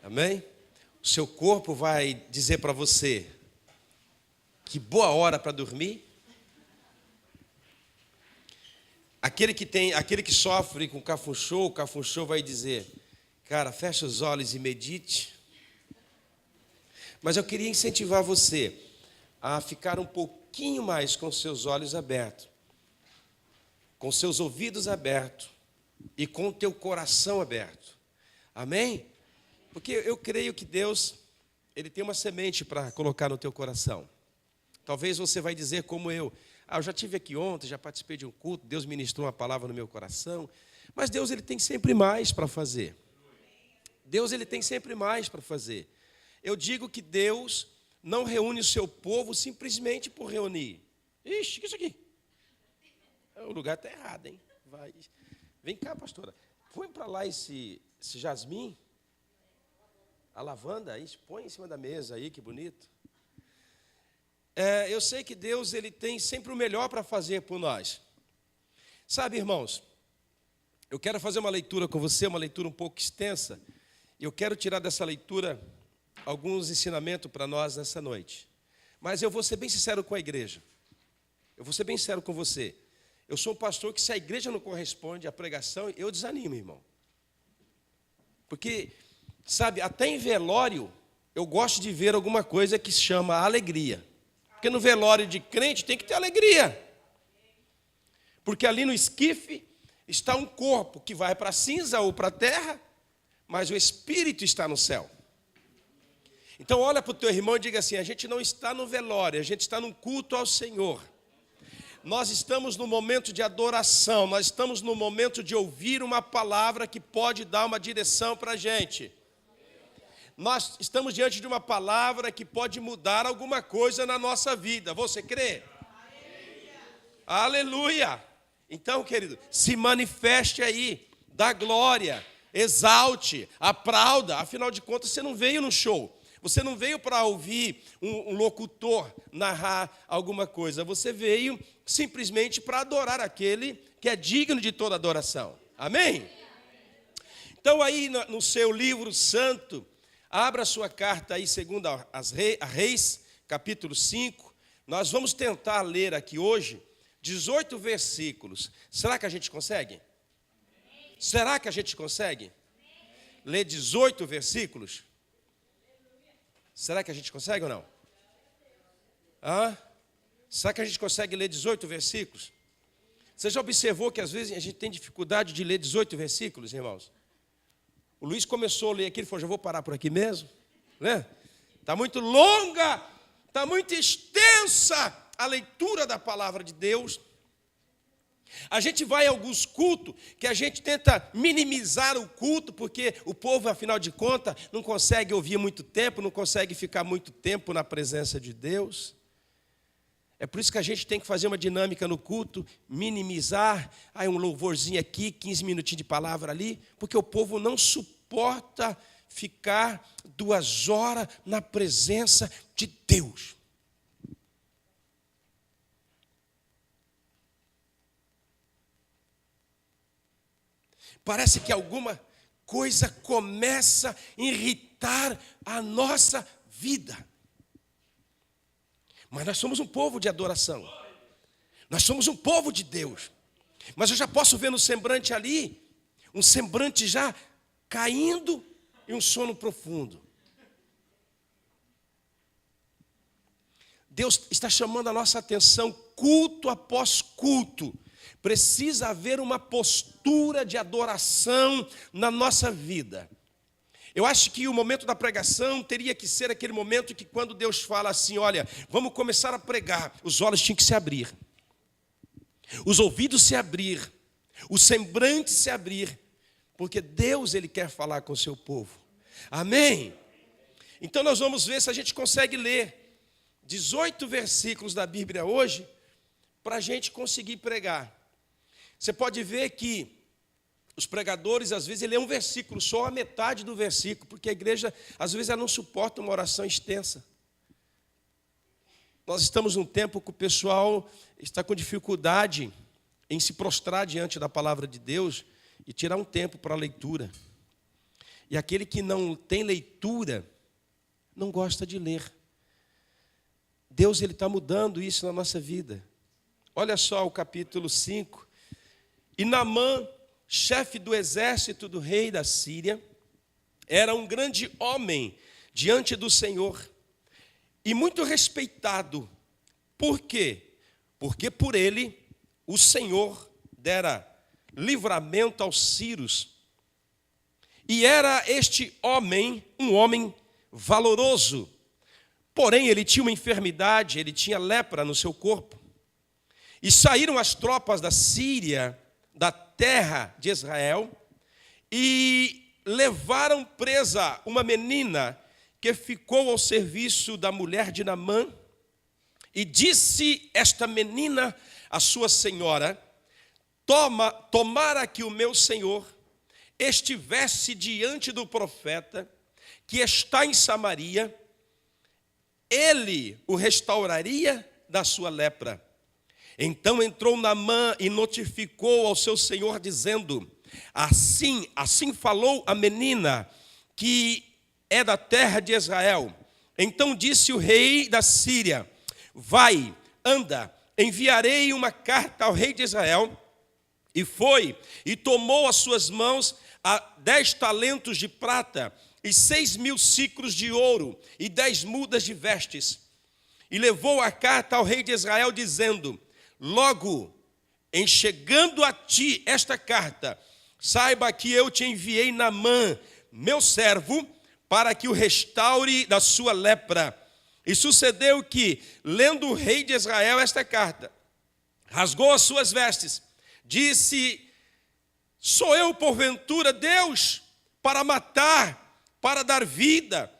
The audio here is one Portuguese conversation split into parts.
Amém? O seu corpo vai dizer para você que boa hora para dormir. Aquele que sofre com o cafunchou vai dizer, cara, fecha os olhos e medite. Mas eu queria incentivar você a ficar um pouquinho mais com seus olhos abertos, com seus ouvidos abertos e com o teu coração aberto. Amém? Porque eu creio que Deus, Ele tem uma semente para colocar no teu coração. Talvez você vai dizer como eu já estive aqui ontem, já participei de um culto, Deus ministrou uma palavra no meu coração. Mas Deus, Ele tem sempre mais para fazer. Deus, Ele tem sempre mais para fazer. Eu digo que Deus não reúne o seu povo simplesmente por reunir. Ixi, o que é isso aqui? O lugar está errado, hein? Vai. Vem cá, pastora. Põe para lá esse jasmim. A lavanda, aí, põe em cima da mesa aí, que bonito. Eu sei que Deus, Ele tem sempre o melhor para fazer por nós. Sabe, irmãos, eu quero fazer uma leitura com você, uma leitura um pouco extensa. E eu quero tirar dessa leitura alguns ensinamentos para nós nessa noite. Mas eu vou ser bem sincero com a igreja. Eu vou ser bem sincero com você. Eu sou um pastor que, se a igreja não corresponde à pregação, eu desanimo, irmão. Porque, sabe, até em velório, eu gosto de ver alguma coisa que se chama alegria. Porque no velório de crente tem que ter alegria. Porque ali no esquife está um corpo que vai para a cinza ou para a terra, mas o espírito está no céu. Então olha para o teu irmão e diga assim, a gente não está no velório, a gente está num culto ao Senhor. Nós estamos no momento de adoração, nós estamos no momento de ouvir uma palavra que pode dar uma direção para a gente. Nós estamos diante de uma palavra que pode mudar alguma coisa na nossa vida. Você crê? Aleluia! Então, querido, se manifeste aí, dá glória, exalte, aplauda. Afinal de contas, você não veio no show. Você não veio para ouvir um locutor narrar alguma coisa. Você veio simplesmente para adorar aquele que é digno de toda adoração. Amém? Então, aí no seu livro santo, abra sua carta aí, segundo a Reis, capítulo 5. Nós vamos tentar ler aqui hoje 18 versículos. Será que a gente consegue? Será que a gente consegue? Ler 18 versículos? Será que a gente consegue ou não? Será que a gente consegue ler 18 versículos? Você já observou que às vezes a gente tem dificuldade de ler 18 versículos, irmãos? O Luiz começou a ler aqui, ele falou, já vou parar por aqui mesmo, né? Está muito longa, está muito extensa a leitura da palavra de Deus. A gente vai a alguns cultos que a gente tenta minimizar o culto, porque o povo, afinal de contas, não consegue ouvir muito tempo, não consegue ficar muito tempo na presença de Deus. É por isso que a gente tem que fazer uma dinâmica no culto, minimizar, um louvorzinho aqui, 15 minutinhos de palavra ali, porque o povo não suporta ficar 2 horas na presença de Deus. Parece que alguma coisa começa a irritar a nossa vida. Mas nós somos um povo de adoração. Nós somos um povo de Deus. Mas eu já posso ver no semblante ali, um semblante já caindo e um sono profundo. Deus está chamando a nossa atenção, culto após culto. Precisa haver uma postura de adoração na nossa vida. Eu acho que o momento da pregação teria que ser aquele momento que quando Deus fala assim, olha, vamos começar a pregar, os olhos tinham que se abrir, os ouvidos se abrir, o semblante se abrir, porque Deus, Ele quer falar com o seu povo. Amém? Então nós vamos ver se a gente consegue ler 18 versículos da Bíblia hoje, para a gente conseguir pregar. Você pode ver que os pregadores, às vezes, ele lê um versículo, só a metade do versículo, porque a igreja, às vezes, ela não suporta uma oração extensa. Nós estamos num tempo que o pessoal está com dificuldade em se prostrar diante da palavra de Deus e tirar um tempo para a leitura. E aquele que não tem leitura, não gosta de ler. Deus está mudando isso na nossa vida. Olha só o capítulo 5. E Naamã, chefe do exército do rei da Síria, era um grande homem diante do Senhor e muito respeitado. Por quê? Porque por ele o Senhor dera livramento aos sírios. E era este homem um homem valoroso. Porém, ele tinha uma enfermidade, ele tinha lepra no seu corpo. E saíram as tropas da Síria, da terra de Israel, e levaram presa uma menina que ficou ao serviço da mulher de Naamã. E disse esta menina à sua senhora: tomara que o meu senhor estivesse diante do profeta que está em Samaria, ele o restauraria da sua lepra. Então entrou Naamã e notificou ao seu senhor, dizendo: assim falou a menina, que é da terra de Israel. Então disse o rei da Síria: vai, anda, enviarei uma carta ao rei de Israel. E foi, e tomou às suas mãos 10 talentos de prata, e 6.000 siclos de ouro, e 10 mudas de vestes. E levou a carta ao rei de Israel, dizendo: logo, em chegando a ti esta carta, saiba que eu te enviei Naamã, meu servo, para que o restaure da sua lepra. E sucedeu que, lendo o rei de Israel esta carta, rasgou as suas vestes, disse: sou eu porventura Deus para matar, para dar vida,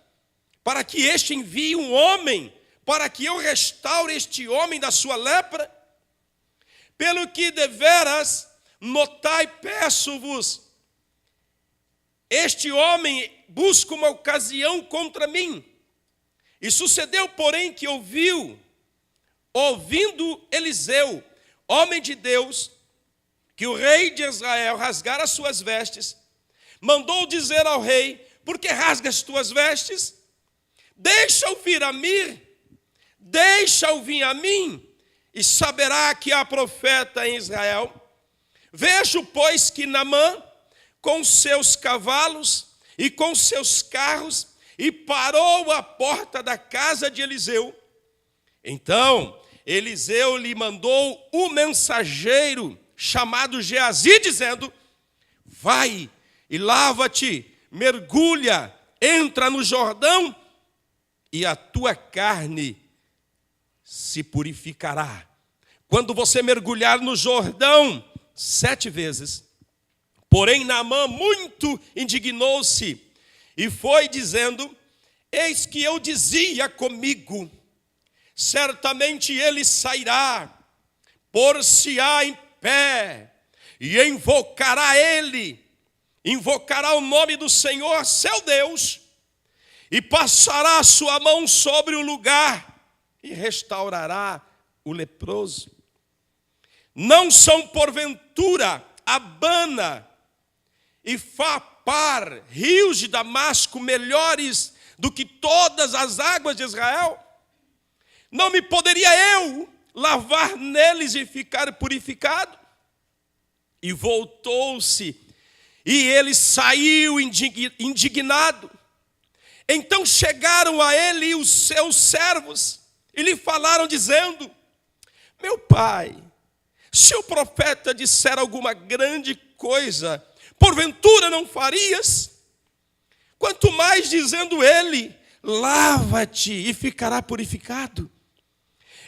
para que este envie um homem, para que eu restaure este homem da sua lepra? Pelo que deveras notai, peço-vos, este homem busca uma ocasião contra mim. E sucedeu, porém, que ouvindo Eliseu, homem de Deus, que o rei de Israel rasgara as suas vestes, mandou dizer ao rei: por que rasgas tuas vestes? Deixa-o vir a mim, deixa-o vir a mim, e saberá que há profeta em Israel. Vejo, pois, que Naamã, com seus cavalos e com seus carros, e parou à porta da casa de Eliseu. Então Eliseu lhe mandou um mensageiro chamado Geazi, dizendo: vai e lava-te, mergulha, entra no Jordão, e a tua carne se purificará. Quando você mergulhar no Jordão 7 vezes. Porém Naamã muito indignou-se e foi dizendo: eis que eu dizia comigo, certamente ele sairá, por-se-á em pé, e invocará o nome do Senhor seu Deus, e passará a sua mão sobre o lugar, e restaurará o leproso. Não são porventura Abana e Fapar, rios de Damasco, melhores do que todas as águas de Israel? Não me poderia eu lavar neles e ficar purificado? E voltou-se, e ele saiu indignado. Então chegaram a ele os seus servos, e lhe falaram dizendo: meu pai, se o profeta disser alguma grande coisa, porventura não farias? Quanto mais dizendo ele: lava-te e ficará purificado.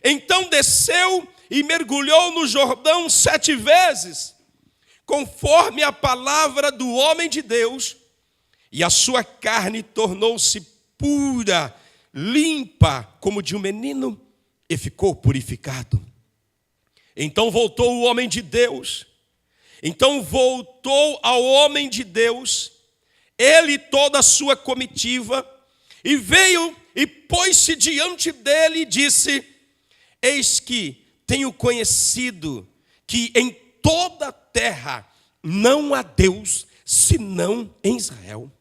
Então desceu e mergulhou no Jordão 7 vezes, conforme a palavra do homem de Deus, e a sua carne tornou-se pura, limpa, como de um menino, e ficou purificado. Então voltou o homem de Deus. Então voltou ao homem de Deus, ele e toda a sua comitiva, e veio e pôs-se diante dele e disse: eis que tenho conhecido que em toda a terra não há Deus senão em Israel.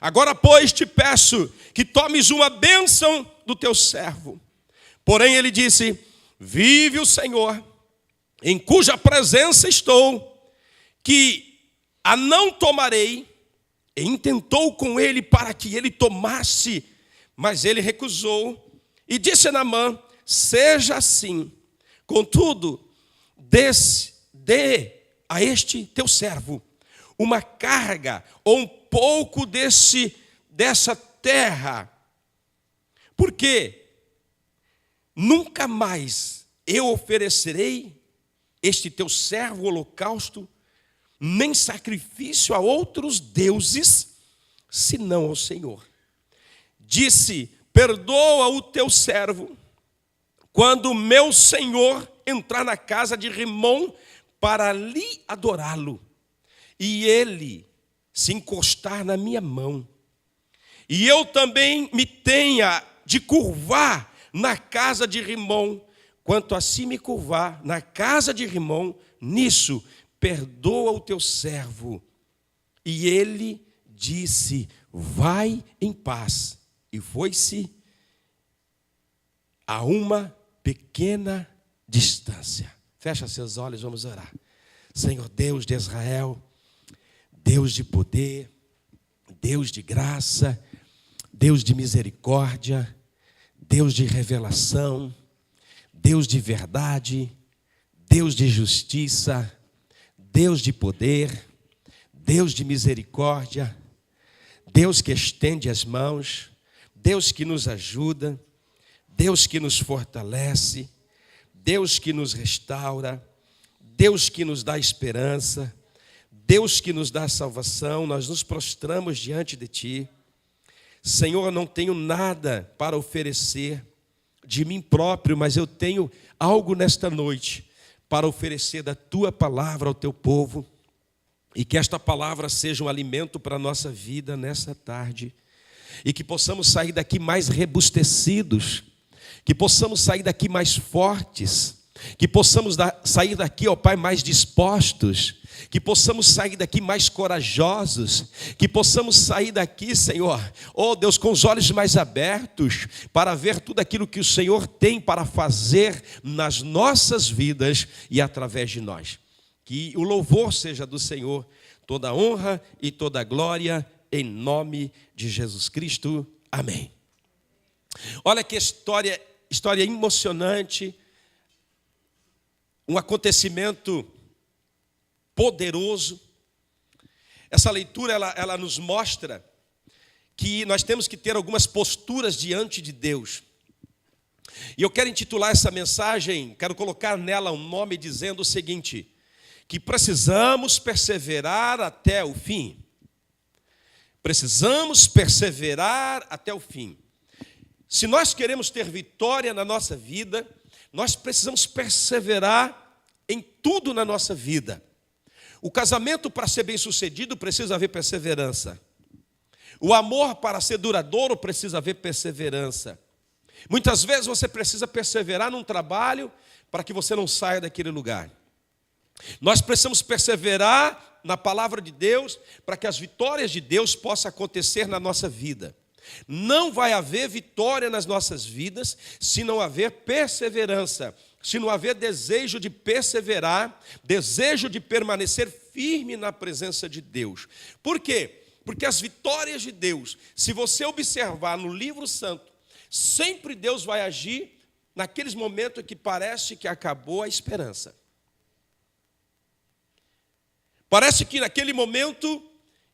Agora, pois, te peço que tomes uma bênção do teu servo. Porém, ele disse: vive o Senhor, em cuja presença estou, que a não tomarei. E intentou com ele para que ele tomasse, mas ele recusou. E disse a Naamã: seja assim, contudo, dê a este teu servo uma carga ou um pouco dessa terra, porque nunca mais eu oferecerei este teu servo holocausto, nem sacrifício a outros deuses, senão ao Senhor. Disse: perdoa o teu servo, quando meu senhor entrar na casa de Rimom para lhe adorá-lo, e ele se encostar na minha mão, e eu também me tenha de curvar na casa de Rimom, quanto a si me curvar na casa de Rimom, nisso perdoa o teu servo. E ele disse: vai em paz. E foi-se a uma pequena distância. Fecha seus olhos, vamos orar. Senhor Deus de Israel, Deus de poder, Deus de graça, Deus de misericórdia, Deus de revelação, Deus de verdade, Deus de justiça, Deus de poder, Deus de misericórdia, Deus que estende as mãos, Deus que nos ajuda, Deus que nos fortalece, Deus que nos restaura, Deus que nos dá esperança, Deus que nos dá salvação. Nós nos prostramos diante de Ti. Senhor, eu não tenho nada para oferecer de mim próprio, mas eu tenho algo nesta noite para oferecer da Tua palavra ao Teu povo, e que esta palavra seja um alimento para a nossa vida nessa tarde, e que possamos sair daqui mais robustecidos, que possamos sair daqui mais fortes, que possamos sair daqui, ó Pai, mais dispostos, que possamos sair daqui mais corajosos, que possamos sair daqui, Senhor, ó Deus, com os olhos mais abertos, para ver tudo aquilo que o Senhor tem para fazer nas nossas vidas e através de nós. Que o louvor seja do Senhor, toda a honra e toda a glória, em nome de Jesus Cristo. Amém. Olha que história emocionante, um acontecimento poderoso. Essa leitura ela nos mostra que nós temos que ter algumas posturas diante de Deus. E eu quero intitular essa mensagem, quero colocar nela um nome dizendo o seguinte: que precisamos perseverar até o fim. Precisamos perseverar até o fim. Se nós queremos ter vitória na nossa vida, nós precisamos perseverar em tudo na nossa vida. O casamento, para ser bem-sucedido, precisa haver perseverança. O amor, para ser duradouro, precisa haver perseverança. Muitas vezes você precisa perseverar num trabalho para que você não saia daquele lugar. Nós precisamos perseverar na palavra de Deus para que as vitórias de Deus possam acontecer na nossa vida. Não vai haver vitória nas nossas vidas se não haver perseverança, se não haver desejo de perseverar, desejo de permanecer firme na presença de Deus. Por quê? Porque as vitórias de Deus, se você observar no livro santo, sempre Deus vai agir naqueles momentos que parece que acabou a esperança. Parece que naquele momento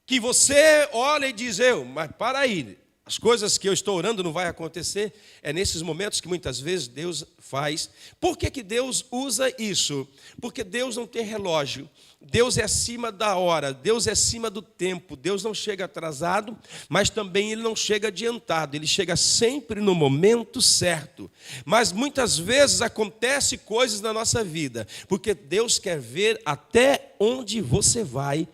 que você olha e diz: mas para aí, as coisas que eu estou orando não vai acontecer. É nesses momentos que muitas vezes Deus faz. Por que Deus usa isso? Porque Deus não tem relógio. Deus é acima da hora, Deus é acima do tempo. Deus não chega atrasado, mas também Ele não chega adiantado. Ele chega sempre no momento certo. Mas muitas vezes acontecem coisas na nossa vida, porque Deus quer ver até onde você vai.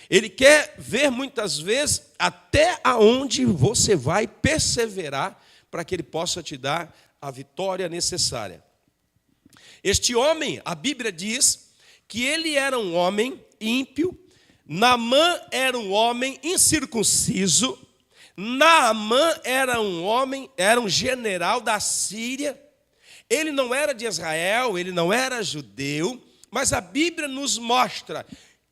Ele quer ver muitas vezes até aonde você vai perseverar para que Ele possa te dar a vitória necessária. Este homem, a Bíblia diz que ele era um homem ímpio, Naamã era um homem incircunciso. Naamã era um general da Síria. Ele não era de Israel, ele não era judeu, mas a Bíblia nos mostra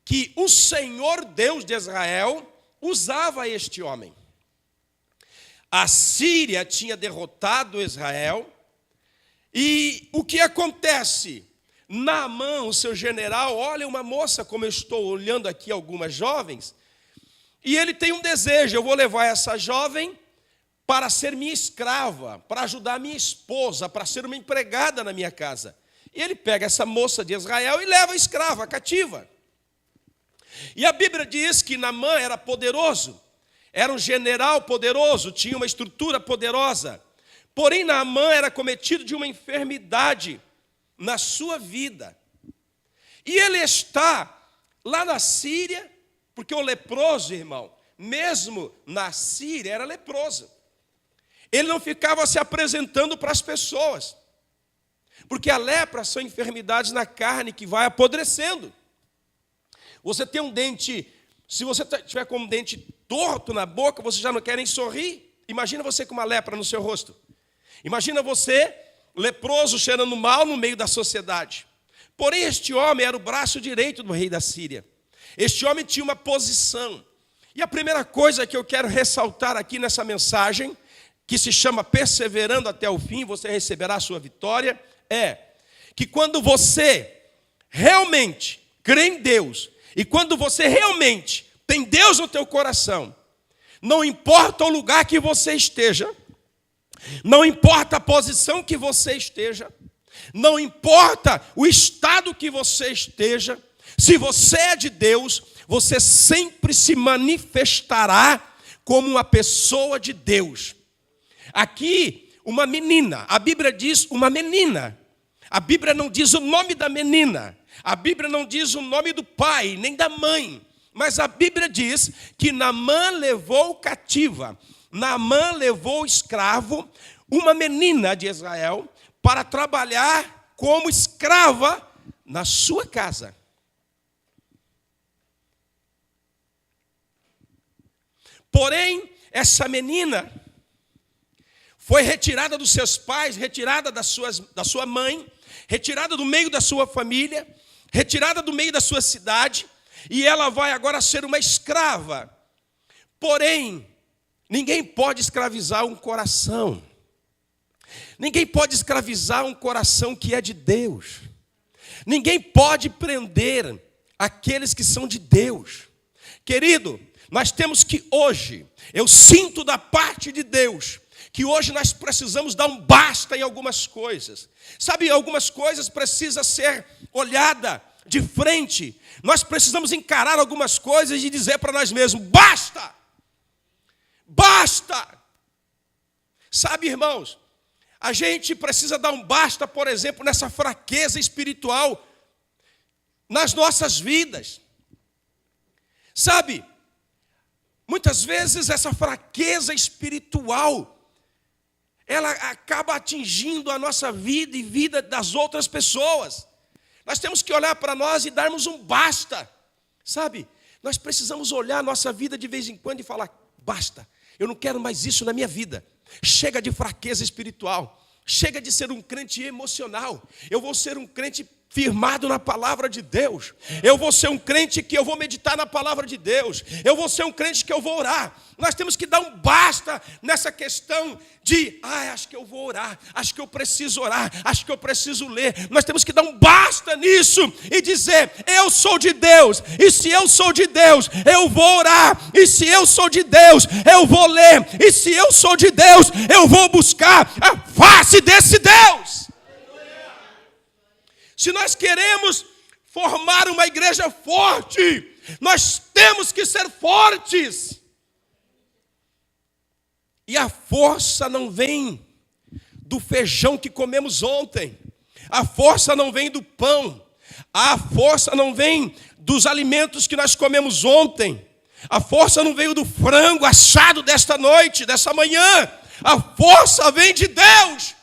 que o Senhor Deus de Israel usava este homem. A Síria tinha derrotado Israel, e o que acontece? Naamã, o seu general, olha uma moça, como eu estou olhando aqui algumas jovens, e ele tem um desejo: eu vou levar essa jovem para ser minha escrava, para ajudar minha esposa, para ser uma empregada na minha casa. E ele pega essa moça de Israel e leva a escrava, cativa. E a Bíblia diz que Naamã era poderoso, era um general poderoso, tinha uma estrutura poderosa. Porém, Naamã era cometido de uma enfermidade na sua vida. E ele está lá na Síria, porque o leproso, irmão, mesmo na Síria, era leproso. Ele não ficava se apresentando para as pessoas, porque a lepra são enfermidades na carne que vai apodrecendo. Você tem um dente, se você tiver com um dente torto na boca, você já não quer nem sorrir. Imagina você com uma lepra no seu rosto. Imagina você, leproso, cheirando mal no meio da sociedade. Porém, este homem era o braço direito do rei da Síria. Este homem tinha uma posição. E a primeira coisa que eu quero ressaltar aqui nessa mensagem, que se chama Perseverando até o fim, você receberá a sua vitória, é que quando você realmente crê em Deus, e quando você realmente tem Deus no teu coração, não importa o lugar que você esteja, não importa a posição que você esteja, não importa o estado que você esteja, se você é de Deus, você sempre se manifestará como uma pessoa de Deus. Aqui, uma menina, a Bíblia diz uma menina. A Bíblia não diz o nome da menina. A Bíblia não diz o nome do pai, nem da mãe. Mas a Bíblia diz que Naamã levou cativa, Naamã levou escravo, uma menina de Israel, para trabalhar como escrava na sua casa. Porém, essa menina foi retirada dos seus pais, retirada da sua mãe, retirada do meio da sua família, retirada do meio da sua cidade, e ela vai agora ser uma escrava. Porém, ninguém pode escravizar um coração. Ninguém pode escravizar um coração que é de Deus. Ninguém pode prender aqueles que são de Deus. Querido, nós temos que hoje, eu sinto da parte de Deus, que hoje nós precisamos dar um basta em algumas coisas. Sabe, algumas coisas precisam ser olhadas de frente. Nós precisamos encarar algumas coisas e dizer para nós mesmos: basta! Basta! Sabe, irmãos, a gente precisa dar um basta, por exemplo, nessa fraqueza espiritual nas nossas vidas. Sabe, muitas vezes essa fraqueza espiritual, ela acaba atingindo a nossa vida e vida das outras pessoas. Nós temos que olhar para nós e darmos um basta. Sabe, nós precisamos olhar a nossa vida de vez em quando e falar: basta, eu não quero mais isso na minha vida. Chega de fraqueza espiritual. Chega de ser um crente emocional. Eu vou ser um crente firmado na palavra de Deus. Eu vou ser um crente que eu vou meditar na palavra de Deus. Eu vou ser um crente que eu vou orar. Nós temos que dar um basta nessa questão de: acho que eu vou orar, acho que eu preciso orar, acho que eu preciso ler. Nós temos que dar um basta nisso e dizer: eu sou de Deus, e se eu sou de Deus, eu vou orar, e se eu sou de Deus, eu vou ler, e se eu sou de Deus, eu vou buscar a face desse Deus. Se nós queremos formar uma igreja forte, nós temos que ser fortes. E a força não vem do feijão que comemos ontem. A força não vem do pão. A força não vem dos alimentos que nós comemos ontem. A força não veio do frango assado desta noite, dessa manhã. A força vem de Deus.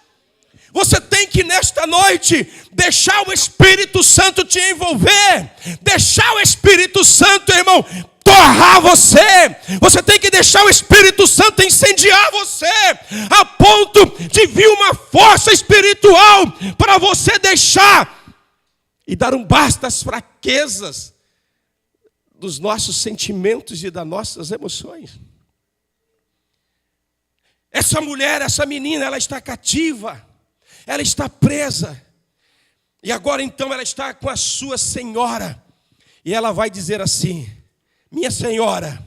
Você tem que nesta noite deixar o Espírito Santo te envolver, deixar o Espírito Santo, irmão, torrar você. Você tem que deixar o Espírito Santo incendiar você, a ponto de vir uma força espiritual para você deixar e dar um basta às fraquezas dos nossos sentimentos e das nossas emoções. Essa mulher, essa menina, ela está cativa, ela está presa, e agora então ela está com a sua senhora, e ela vai dizer assim: minha senhora,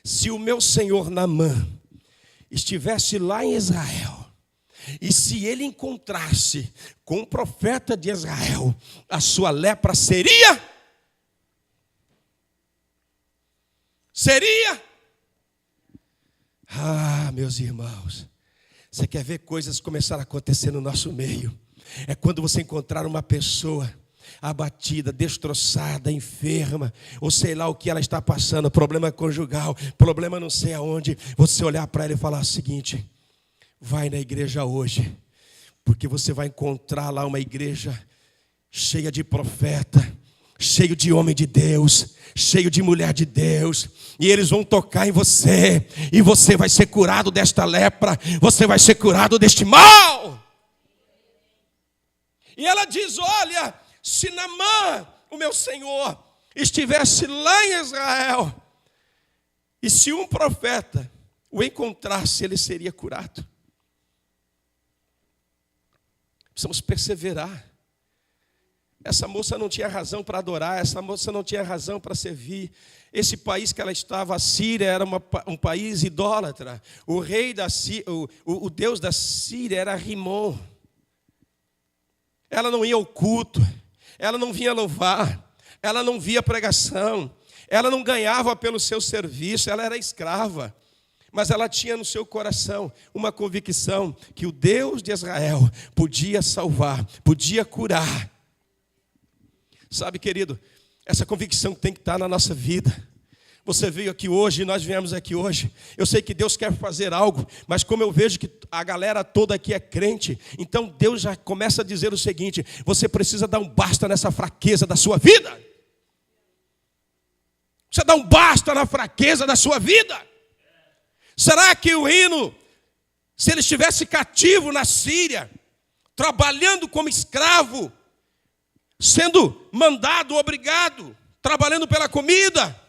se o meu senhor Naamã estivesse lá em Israel, e se ele encontrasse com o profeta de Israel, a sua lepra seria? Ah, meus irmãos, você quer ver coisas começar a acontecer no nosso meio? É quando você encontrar uma pessoa abatida, destroçada, enferma, ou sei lá o que ela está passando, problema conjugal, problema não sei aonde, você olhar para ela e falar o seguinte: vai na igreja hoje, porque você vai encontrar lá uma igreja cheia de profeta, cheio de homem de Deus, cheio de mulher de Deus, e eles vão tocar em você, e você vai ser curado desta lepra, você vai ser curado deste mal. E ela diz: olha, se Naamã, o meu senhor, estivesse lá em Israel, e se um profeta o encontrasse, ele seria curado. Precisamos perseverar. Essa moça não tinha razão para adorar, essa moça não tinha razão para servir. Esse país que ela estava, a Síria, era um país idólatra. O rei da Síria, o deus da Síria era Rimon. Ela não ia ao culto, ela não vinha louvar, ela não via pregação, ela não ganhava pelo seu serviço, ela era escrava. Mas ela tinha no seu coração uma convicção que o Deus de Israel podia salvar, podia curar. Sabe, querido, essa convicção tem que estar na nossa vida. Você veio aqui hoje, nós viemos aqui hoje. Eu sei que Deus quer fazer algo, mas como eu vejo que a galera toda aqui é crente, então Deus já começa a dizer o seguinte: você precisa dar um basta nessa fraqueza da sua vida. Você dá um basta na fraqueza da sua vida. Será que o reino, se ele estivesse cativo na Síria, trabalhando como escravo, sendo mandado, obrigado, trabalhando pela comida,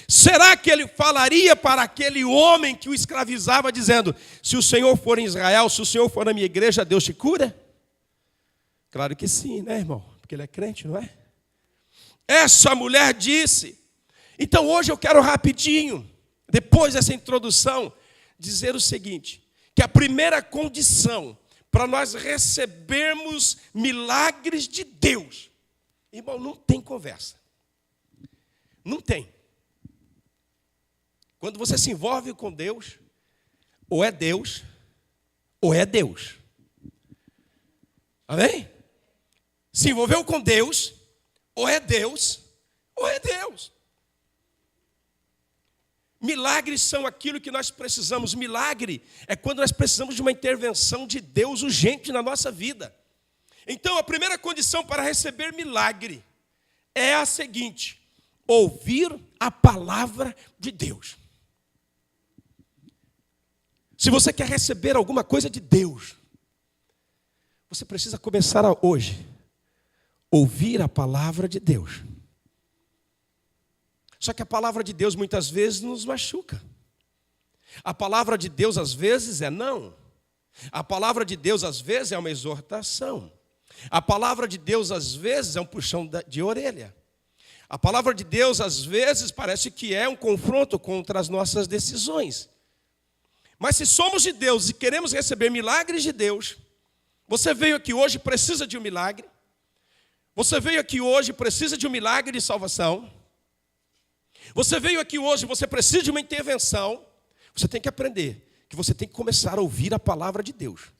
será que ele falaria para aquele homem que o escravizava, dizendo: se o Senhor for em Israel, se o Senhor for na minha igreja, Deus te cura? Claro que sim, né, irmão? Porque ele é crente, não é? Essa mulher disse. Então hoje eu quero rapidinho, depois dessa introdução, dizer o seguinte: que a primeira condição para nós recebermos milagres de Deus, irmão, não tem conversa. Não tem. Quando você se envolve com Deus, ou é Deus, ou é Deus. Amém? Se envolveu com Deus, ou é Deus, ou é Deus. Milagres são aquilo que nós precisamos. Milagre é quando nós precisamos de uma intervenção de Deus urgente na nossa vida. Então, a primeira condição para receber milagre é a seguinte: ouvir a palavra de Deus. Se você quer receber alguma coisa de Deus, você precisa começar hoje ouvir a palavra de Deus. Só que a palavra de Deus muitas vezes nos machuca. A palavra de Deus às vezes é não. A palavra de Deus às vezes é uma exortação. A palavra de Deus às vezes é um puxão de orelha. A palavra de Deus às vezes parece que é um confronto contra as nossas decisões. Mas se somos de Deus e queremos receber milagres de Deus, você veio aqui hoje e precisa de um milagre. Você veio aqui hoje e precisa de um milagre de salvação. Você veio aqui hoje, você precisa de uma intervenção. Você tem que aprender que você tem que começar a ouvir a palavra de Deus.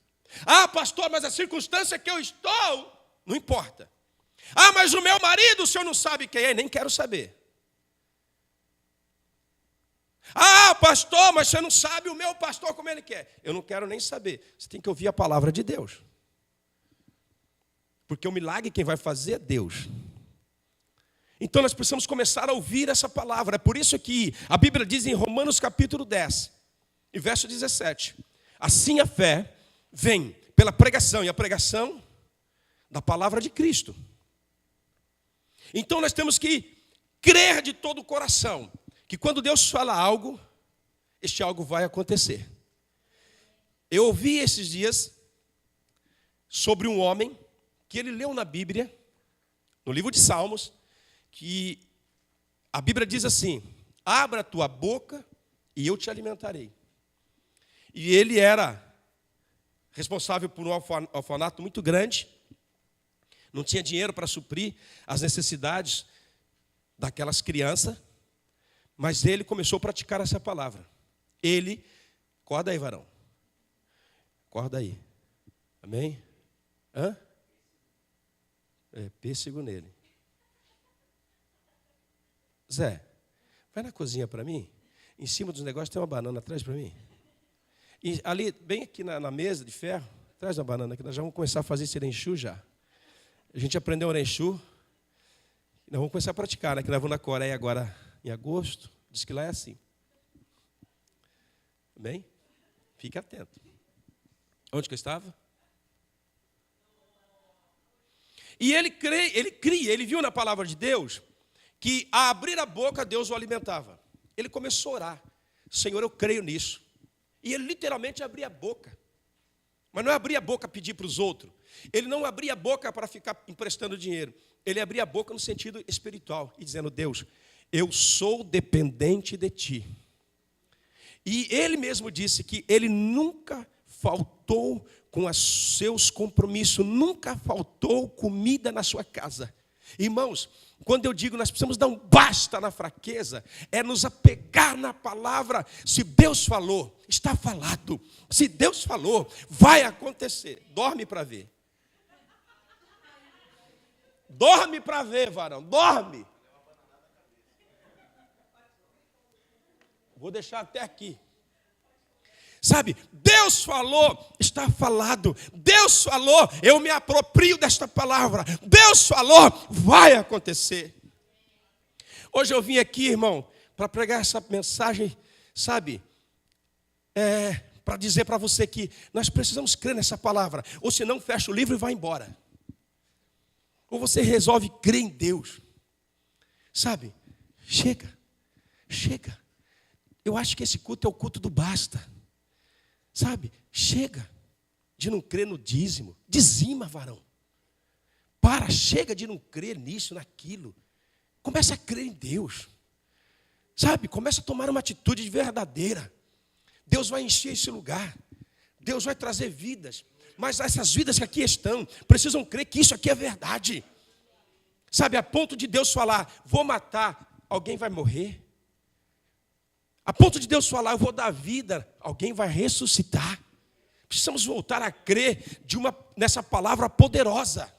Ah, pastor, mas a circunstância que eu estou, não importa. Ah, mas o meu marido, o senhor não sabe quem é, nem quero saber. Ah, pastor, mas você não sabe o meu pastor como ele quer. Eu não quero nem saber. Você tem que ouvir a palavra de Deus. Porque o milagre quem vai fazer é Deus. Então nós precisamos começar a ouvir essa palavra. É por isso que a Bíblia diz em Romanos capítulo 10, e verso 17. Assim a fé vem pela pregação, e a pregação da palavra de Cristo. Então nós temos que crer de todo o coração que quando Deus fala algo, este algo vai acontecer. Eu ouvi esses dias sobre um homem que ele leu na Bíblia, no livro de Salmos, que a Bíblia diz assim: abra a tua boca e eu te alimentarei. E ele era responsável por um orfanato muito grande, não tinha dinheiro para suprir as necessidades daquelas crianças, mas ele começou a praticar essa palavra. Ele, acorda aí, varão. Acorda aí. Amém? Hã? Pêssego nele. Zé, vai na cozinha para mim. Em cima dos negócios tem uma banana atrás para mim. E ali, bem aqui na mesa de ferro, traz uma banana aqui. Nós já vamos começar a fazer esse orenchu já. A gente aprendeu orenchu. Nós vamos começar a praticar, né? Que nós vamos na Coreia agora em agosto. Diz que lá é assim. Amém? Fique atento. Onde que eu estava? E ele cria, ele viu na palavra de Deus que a abrir a boca Deus o alimentava. Ele começou a orar. Senhor, eu creio nisso. E ele literalmente abria a boca. Mas não abria a boca para pedir para os outros. Ele não abria a boca para ficar emprestando dinheiro. Ele abria a boca no sentido espiritual e dizendo: Deus, eu sou dependente de Ti. E ele mesmo disse que ele nunca faltou com os seus compromissos, nunca faltou comida na sua casa. Irmãos, quando eu digo nós precisamos dar um basta na fraqueza, é nos apegar na palavra. Se Deus falou, está falado. Se Deus falou, vai acontecer. Dorme para ver. Dorme para ver, varão. Dorme. Vou deixar até aqui. Sabe, Deus falou, está falado. Deus falou, eu me aproprio desta palavra. Deus falou, vai acontecer. Hoje eu vim aqui, irmão, para pregar essa mensagem, sabe, para dizer para você que nós precisamos crer nessa palavra. Ou senão fecha o livro e vai embora. Ou você resolve crer em Deus. Sabe, chega. Eu acho que esse culto é o culto do basta. Sabe, chega de não crer no dízimo. Dizima, varão. Chega de não crer nisso, naquilo. Começa a crer em Deus. Sabe, começa a tomar uma atitude verdadeira. Deus vai encher esse lugar. Deus vai trazer vidas. Mas essas vidas que aqui estão, precisam crer que isso aqui é verdade. Sabe, a ponto de Deus falar, vou matar, alguém vai morrer. A ponto de Deus falar, eu vou dar vida, alguém vai ressuscitar. Precisamos voltar a crer nessa palavra poderosa.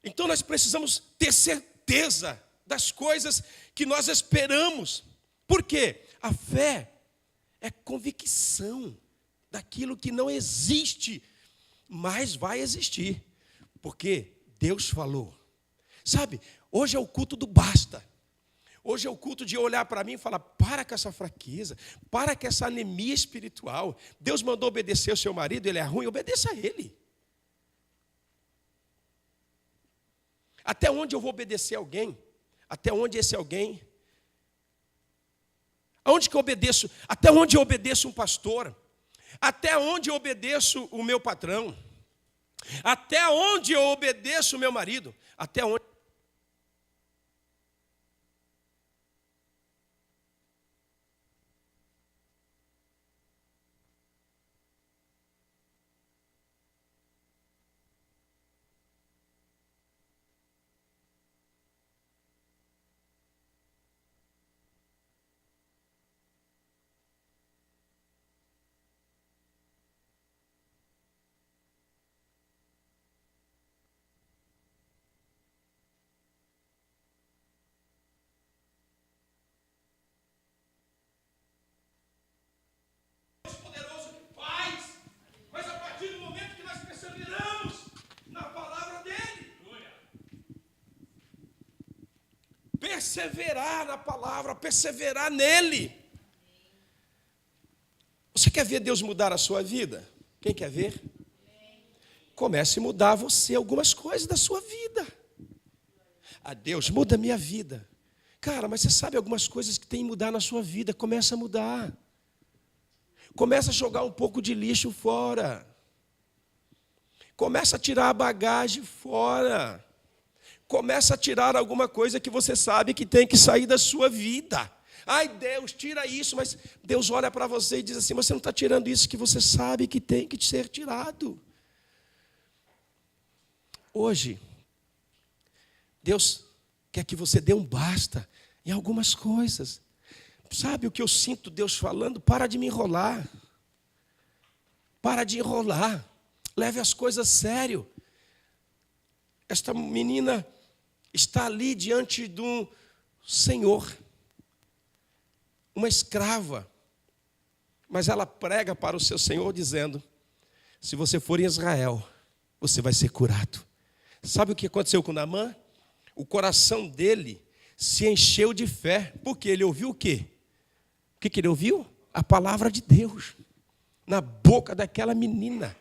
Então nós precisamos ter certeza das coisas que nós esperamos. Por quê? A fé é convicção daquilo que não existe, mas vai existir. Porque Deus falou. Sabe, hoje é o culto do basta. Hoje é o culto de olhar para mim e falar, para com essa fraqueza, para com essa anemia espiritual. Deus mandou obedecer ao seu marido, ele é ruim, obedeça a ele. Até onde eu vou obedecer alguém? Até onde esse alguém? Aonde que eu obedeço? Até onde eu obedeço um pastor? Até onde eu obedeço o meu patrão? Até onde eu obedeço o meu marido? Até onde? Perseverar na palavra, perseverar nele. Você quer ver Deus mudar a sua vida? Quem quer ver? Comece a mudar você algumas coisas da sua vida. Ah, Deus, muda a minha vida. Cara, mas você sabe algumas coisas que tem que mudar na sua vida. Começa a mudar. Começa a jogar um pouco de lixo fora. Começa a tirar a bagagem fora. Começa a tirar alguma coisa que você sabe que tem que sair da sua vida. Ai, Deus, tira isso, mas Deus olha para você e diz assim, você não está tirando isso que você sabe que tem que ser tirado. Hoje, Deus quer que você dê um basta em algumas coisas. Sabe o que eu sinto Deus falando? Para de me enrolar. Para de enrolar. Leve as coisas a sério. Esta menina está ali diante de um senhor, uma escrava, mas ela prega para o seu senhor dizendo, se você for em Israel, você vai ser curado. Sabe o que aconteceu com Naamã? O coração dele se encheu de fé, porque ele ouviu o quê? O que ele ouviu? A palavra de Deus, na boca daquela menina.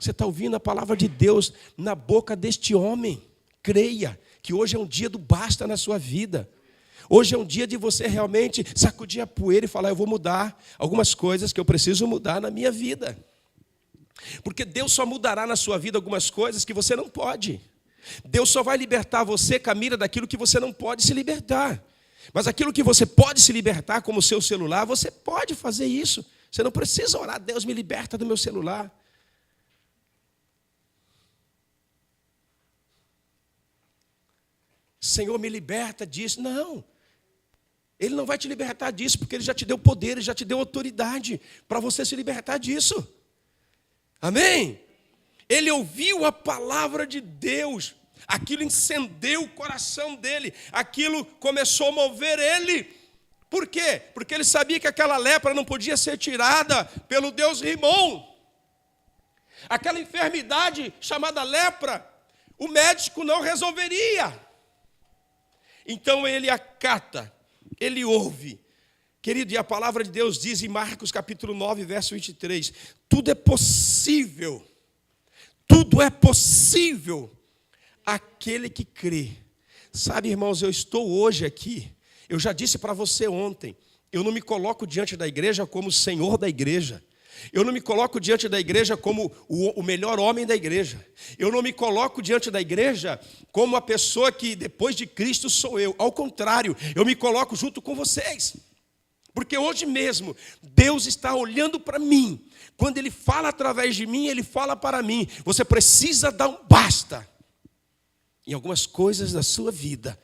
Você está ouvindo a palavra de Deus na boca deste homem. Creia que hoje é um dia do basta na sua vida. Hoje é um dia de você realmente sacudir a poeira e falar, eu vou mudar algumas coisas que eu preciso mudar na minha vida. Porque Deus só mudará na sua vida algumas coisas que você não pode. Deus só vai libertar você, Camila, daquilo que você não pode se libertar. Mas aquilo que você pode se libertar, como o seu celular, você pode fazer isso. Você não precisa orar, Deus me liberta do meu celular. Senhor, me liberta disso. Não. Ele não vai te libertar disso, porque Ele já te deu poder, Ele já te deu autoridade para você se libertar disso. Amém? Ele ouviu a palavra de Deus. Aquilo incendeu o coração dele. Aquilo começou a mover ele. Por quê? Porque ele sabia que aquela lepra não podia ser tirada pelo Deus Rimon. Aquela enfermidade chamada lepra, o médico não resolveria. Então ele acata, ele ouve. Querido, e a palavra de Deus diz em Marcos capítulo 9, verso 23, tudo é possível àquele que crê. Sabe, irmãos, eu estou hoje aqui, eu já disse para você ontem, eu não me coloco diante da igreja como o senhor da igreja. Eu não me coloco diante da igreja como o melhor homem da igreja. Eu não me coloco diante da igreja como a pessoa que depois de Cristo sou eu. Ao contrário, eu me coloco junto com vocês. Porque hoje mesmo, Deus está olhando para mim. Quando Ele fala através de mim, Ele fala para mim. Você precisa dar um basta em algumas coisas da sua vida,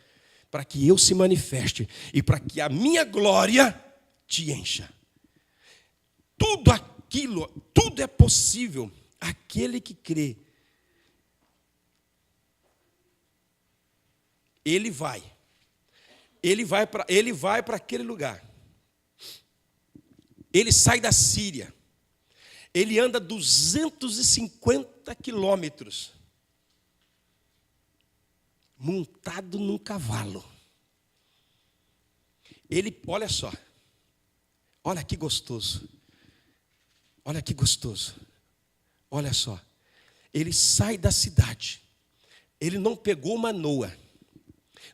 para que eu se manifeste e para que a minha glória te encha. Tudo é possível àquele que crê. Ele vai para aquele lugar. Ele sai da Síria. Ele anda 250 quilômetros, montado num cavalo. Olha só, olha que gostoso. Olha que gostoso. Olha só. Ele sai da cidade. Ele não pegou uma Noa.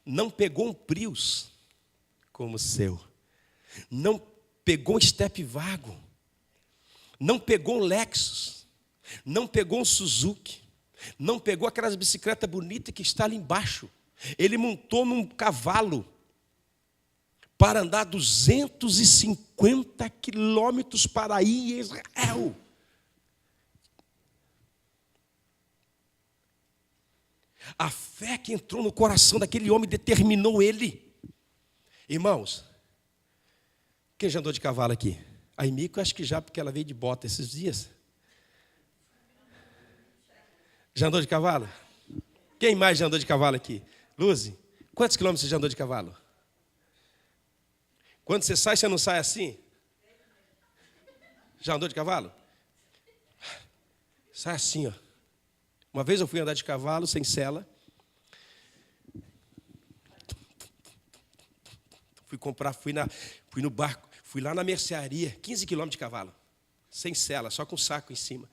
Não pegou um Prius como o seu. Não pegou um Step Vago. Não pegou um Lexus. Não pegou um Suzuki. Não pegou aquelas bicicletas bonitas que está ali embaixo. Ele montou num cavalo para andar 250 quilômetros para ir em Israel. A fé que entrou no coração daquele homem determinou ele. Irmãos, quem já andou de cavalo aqui? A Imico, acho que já, porque ela veio de bota esses dias. Já andou de cavalo? Quem mais já andou de cavalo aqui? Luzi, quantos quilômetros você já andou de cavalo? Quando você sai, você não sai assim? Já andou de cavalo? Sai assim, ó. Uma vez eu fui andar de cavalo sem sela. Fui no barco, fui lá na mercearia, 15 quilômetros de cavalo, sem sela, só com saco em cima.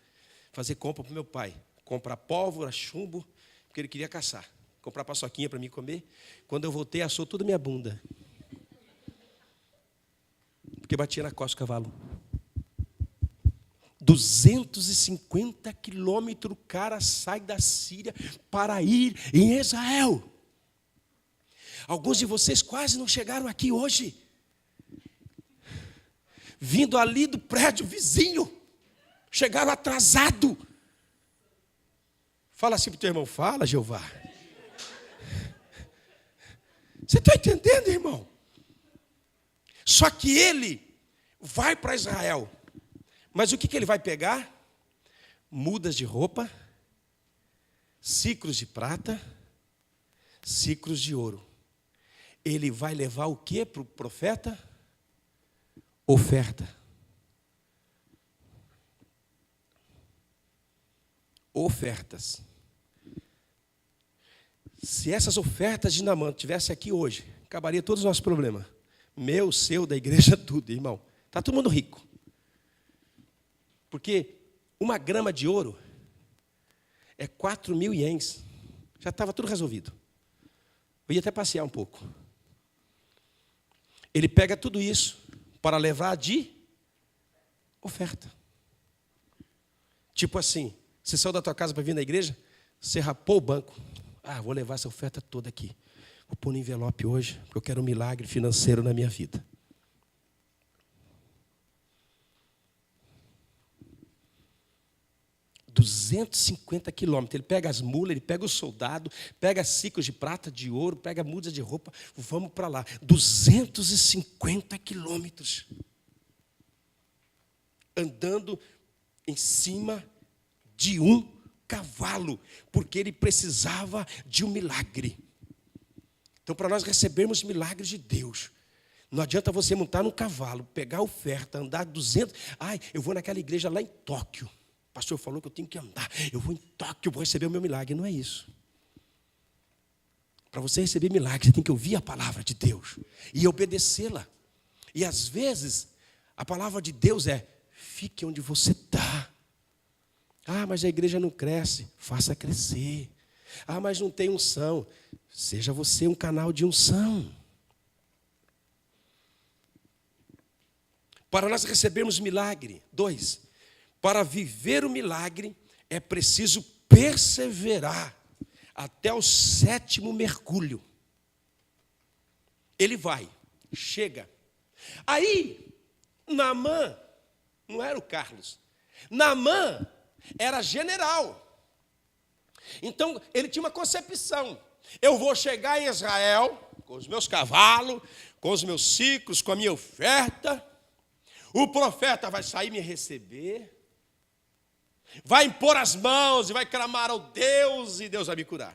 Fazer compra para o meu pai. Comprar pólvora, chumbo, porque ele queria caçar. Comprar paçoquinha para mim comer. Quando eu voltei, assou toda a minha bunda. Porque batia na costa do cavalo. 250 quilômetros o cara sai da Síria para ir em Israel. Alguns de vocês quase não chegaram aqui hoje. Vindo ali do prédio vizinho. Chegaram atrasado. Fala assim para o teu irmão, fala, Jeová. Você está entendendo, irmão? Só que ele vai para Israel. Mas o que ele vai pegar? Mudas de roupa, ciclos de prata, ciclos de ouro. Ele vai levar o que para o profeta? Oferta. Ofertas. Se essas ofertas de Naamã estivessem aqui hoje, acabaria todos os nossos problemas. Meu, seu, da igreja, tudo, irmão. Está todo mundo rico. Porque uma grama de ouro é 4.000 ienes. Já estava tudo resolvido. Eu ia até passear um pouco. Ele pega tudo isso para levar de oferta. Tipo assim, você saiu da tua casa para vir na igreja, você rapou o banco. Ah, vou levar essa oferta toda aqui. Vou pôr no envelope hoje, porque eu quero um milagre financeiro na minha vida. $250 quilômetros. Ele pega as mulas, ele pega o soldado, pega ciclos de prata, de ouro, pega mudas de roupa, vamos para lá. 250 quilômetros. Andando em cima de um cavalo, porque ele precisava de um milagre. Então, para nós recebermos milagres de Deus, não adianta você montar num cavalo, pegar a oferta, andar 200... Ai, eu vou naquela igreja lá em Tóquio. O pastor falou que eu tenho que andar. Eu vou em Tóquio, vou receber o meu milagre. Não é isso. Para você receber milagre, você tem que ouvir a palavra de Deus e obedecê-la. E às vezes, a palavra de Deus é: fique onde você está. Ah, mas a igreja não cresce. Faça crescer. Ah, mas não tem unção. Seja você um canal de unção. Para nós recebermos milagre. 2. Para viver o milagre, é preciso perseverar até o 7º mergulho. Ele vai, chega. Aí, Naamã, não era o Carlos. Naamã era general. Então, ele tinha uma concepção. Eu vou chegar em Israel, com os meus cavalos, com os meus ciclos, com a minha oferta. O profeta vai sair me receber. Vai impor as mãos e vai clamar ao Deus, e Deus vai me curar.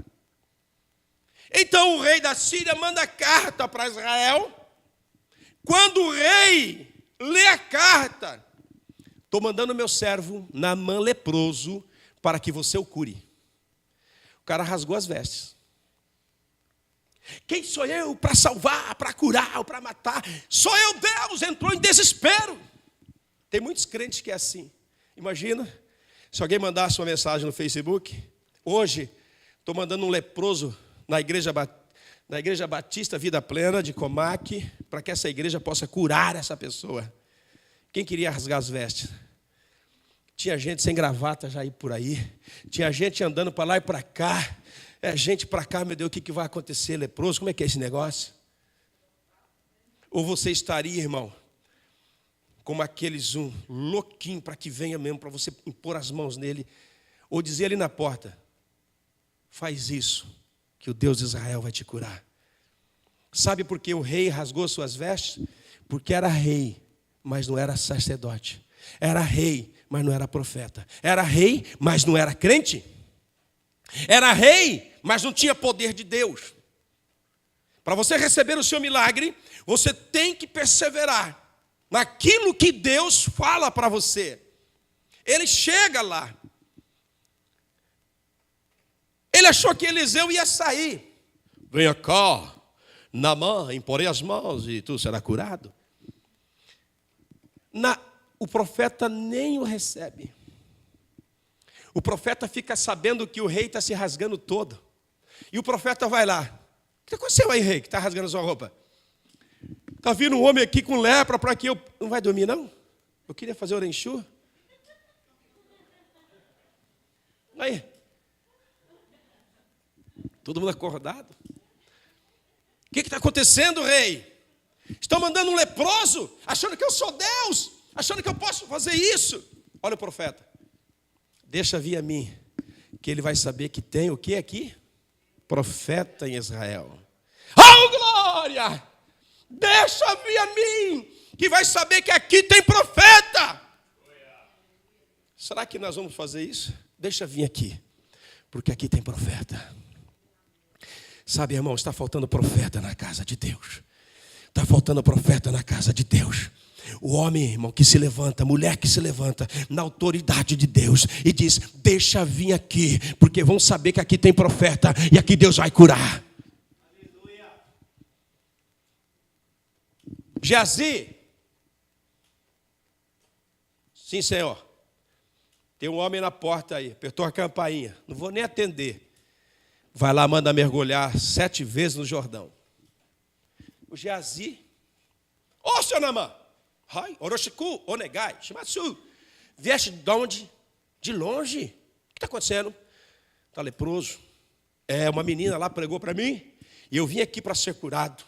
Então o rei da Síria manda carta para Israel. Quando o rei lê a carta: estou mandando meu servo Naamã leproso para que você o cure. O cara rasgou as vestes. Quem sou eu para salvar, para curar ou para matar? Sou eu, Deus. Entrou em desespero. Tem muitos crentes que é assim. Imagina se alguém mandasse uma mensagem no Facebook: hoje estou mandando um leproso na igreja Batista Vida Plena de Comac, para que essa igreja possa curar essa pessoa. Quem queria rasgar as vestes? Tinha gente sem gravata já aí por aí. Tinha gente andando para lá e para cá. É gente para cá, meu Deus, o que vai acontecer, leproso? Como é que é esse negócio? Ou você estaria, irmão, como aqueles louquinho para que venha mesmo, para você impor as mãos nele, ou dizer ali na porta: faz isso, que o Deus de Israel vai te curar. Sabe por que o rei rasgou suas vestes? Porque era rei, mas não era sacerdote. Era rei, mas não era profeta. Era rei, mas não era crente. Era rei, mas não tinha poder de Deus. Para você receber o seu milagre, você tem que perseverar naquilo que Deus fala para você. Ele chega lá. Ele achou que Eliseu ia sair. Venha cá, Naamã, imporei as mãos e tu será curado. O profeta nem o recebe. O profeta fica sabendo que o rei está se rasgando todo. E o profeta vai lá. O que aconteceu aí, rei, que está rasgando sua roupa? Está vindo um homem aqui com lepra para que eu... Não vai dormir, não? Eu queria fazer orenchu. Aí. Todo mundo acordado. O que está acontecendo, rei? Estão mandando um leproso, achando que eu sou Deus, achando que eu posso fazer isso. Olha o profeta. Deixa vir a mim, que ele vai saber que tem o que aqui? Profeta em Israel. Oh, glória! Deixa vir a mim, que vai saber que aqui tem profeta. Será que nós vamos fazer isso? Deixa vir aqui, porque aqui tem profeta. Sabe, irmão, está faltando profeta na casa de Deus. Está faltando profeta na casa de Deus. O homem, irmão, que se levanta, mulher que se levanta na autoridade de Deus e diz, deixa vir aqui, porque vão saber que aqui tem profeta e aqui Deus vai curar. Aleluia. Geazi. Sim, Senhor. Tem um homem na porta aí, apertou a campainha, não vou nem atender. Vai lá, manda mergulhar 7 vezes no Jordão. O Geazi, seu Naamã, Oroshiku, Onegai, Shimatsu, vieste de onde? De longe. O que está acontecendo? Está leproso. Uma menina lá pregou para mim, e eu vim aqui para ser curado.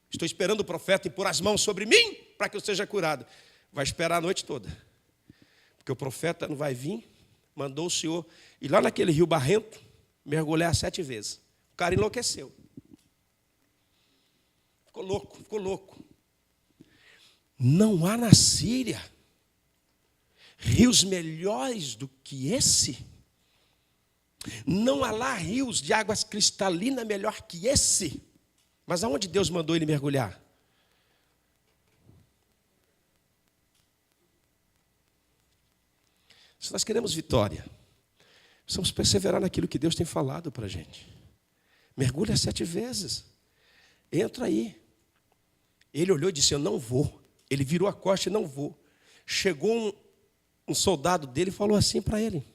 Estou esperando o profeta impor as mãos sobre mim, para que eu seja curado. Vai esperar a noite toda. Porque o profeta não vai vir, mandou o Senhor ir lá naquele rio barrento, mergulhar 7 vezes. O cara enlouqueceu. Ficou louco. Não há na Síria rios melhores do que esse? Não há lá rios de águas cristalinas melhor que esse? Mas aonde Deus mandou ele mergulhar? Se nós queremos vitória, precisamos perseverar naquilo que Deus tem falado para a gente. Mergulha 7 vezes. Entra aí. Ele olhou e disse, eu não vou. Ele virou a costa e não vou. Chegou um soldado dele e falou assim para ele.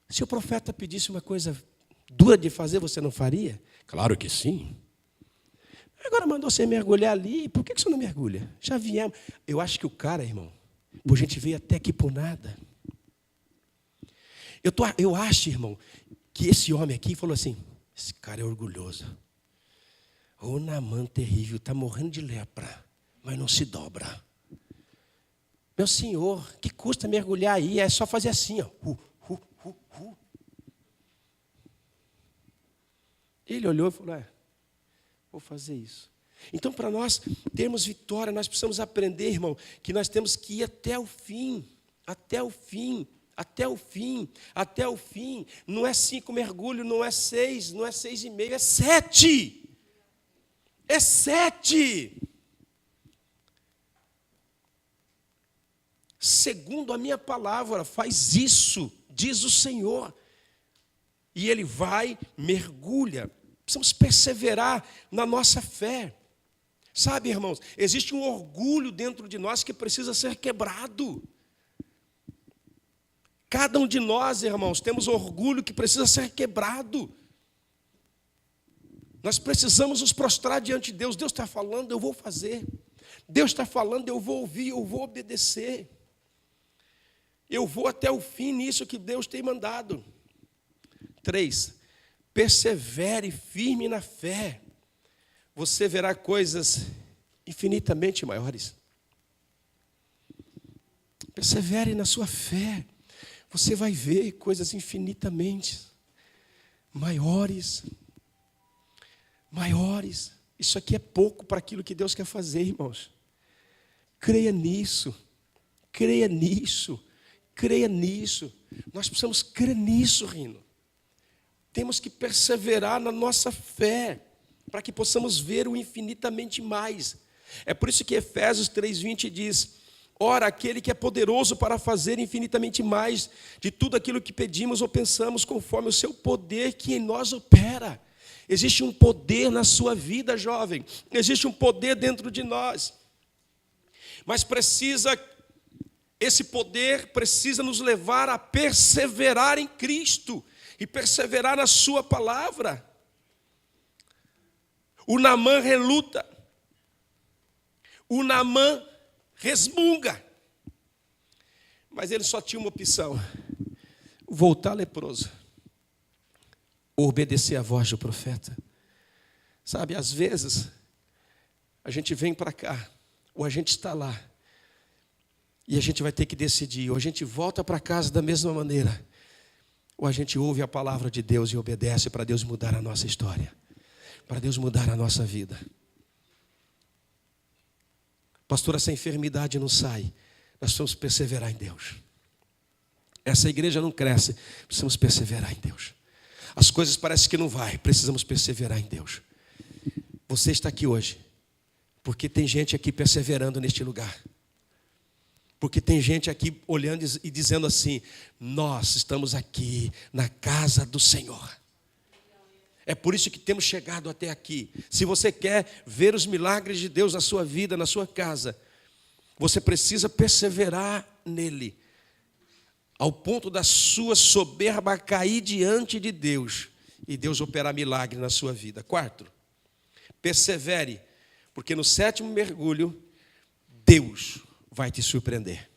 Se o profeta pedisse uma coisa dura de fazer, você não faria? Claro que sim. Agora mandou você mergulhar ali. Por que você não mergulha? Já viemos. Eu acho que o cara, irmão, a gente veio até aqui por nada. Eu acho, irmão, que esse homem aqui falou assim, esse cara é orgulhoso. O Naamã terrível, está morrendo de lepra, mas não se dobra. Meu senhor, que custa mergulhar aí? É só fazer assim, ó. Ele olhou e falou, vou fazer isso. Então, para nós termos vitória, nós precisamos aprender, irmão, que nós temos que ir até o fim. Até o fim. Até o fim, até o fim. Não é 5 mergulhos, não é 6, não é 6,5, é 7. É 7. Segundo a minha palavra, faz isso, diz o Senhor. E ele vai, mergulha. Precisamos perseverar na nossa fé. Sabe, irmãos, existe um orgulho dentro de nós que precisa ser quebrado. Cada um de nós, irmãos, temos orgulho que precisa ser quebrado. Nós precisamos nos prostrar diante de Deus. Deus está falando, eu vou fazer. Deus está falando, eu vou ouvir, eu vou obedecer. Eu vou até o fim nisso que Deus tem mandado. 3, persevere firme na fé. Você verá coisas infinitamente maiores. Persevere na sua fé. Você vai ver coisas infinitamente maiores. Maiores. Isso aqui é pouco para aquilo que Deus quer fazer, irmãos. Creia nisso. Creia nisso. Creia nisso. Nós precisamos crer nisso, Rino. Temos que perseverar na nossa fé, para que possamos ver o infinitamente mais. É por isso que Efésios 3:20 diz, ora, aquele que é poderoso para fazer infinitamente mais de tudo aquilo que pedimos ou pensamos, conforme o seu poder que em nós opera. Existe um poder na sua vida, jovem. Existe um poder dentro de nós. Mas esse poder precisa nos levar a perseverar em Cristo e perseverar na sua palavra. O Naamã reluta. O Naamã resmunga. Mas ele só tinha uma opção: voltar leproso, ou obedecer à voz do profeta. Sabe, às vezes, a gente vem para cá, ou a gente está lá, e a gente vai ter que decidir: ou a gente volta para casa da mesma maneira, ou a gente ouve a palavra de Deus e obedece para Deus mudar a nossa história, para Deus mudar a nossa vida. Pastor, essa enfermidade não sai. Nós precisamos perseverar em Deus. Essa igreja não cresce, precisamos perseverar em Deus. As coisas parecem que não vai, precisamos perseverar em Deus. Você está aqui hoje porque tem gente aqui perseverando neste lugar. Porque tem gente aqui olhando e dizendo assim: nós estamos aqui na casa do Senhor. É por isso que temos chegado até aqui. Se você quer ver os milagres de Deus na sua vida, na sua casa, você precisa perseverar nele, ao ponto da sua soberba cair diante de Deus e Deus operar milagre na sua vida. Quarto, persevere, porque no 7º mergulho, Deus vai te surpreender.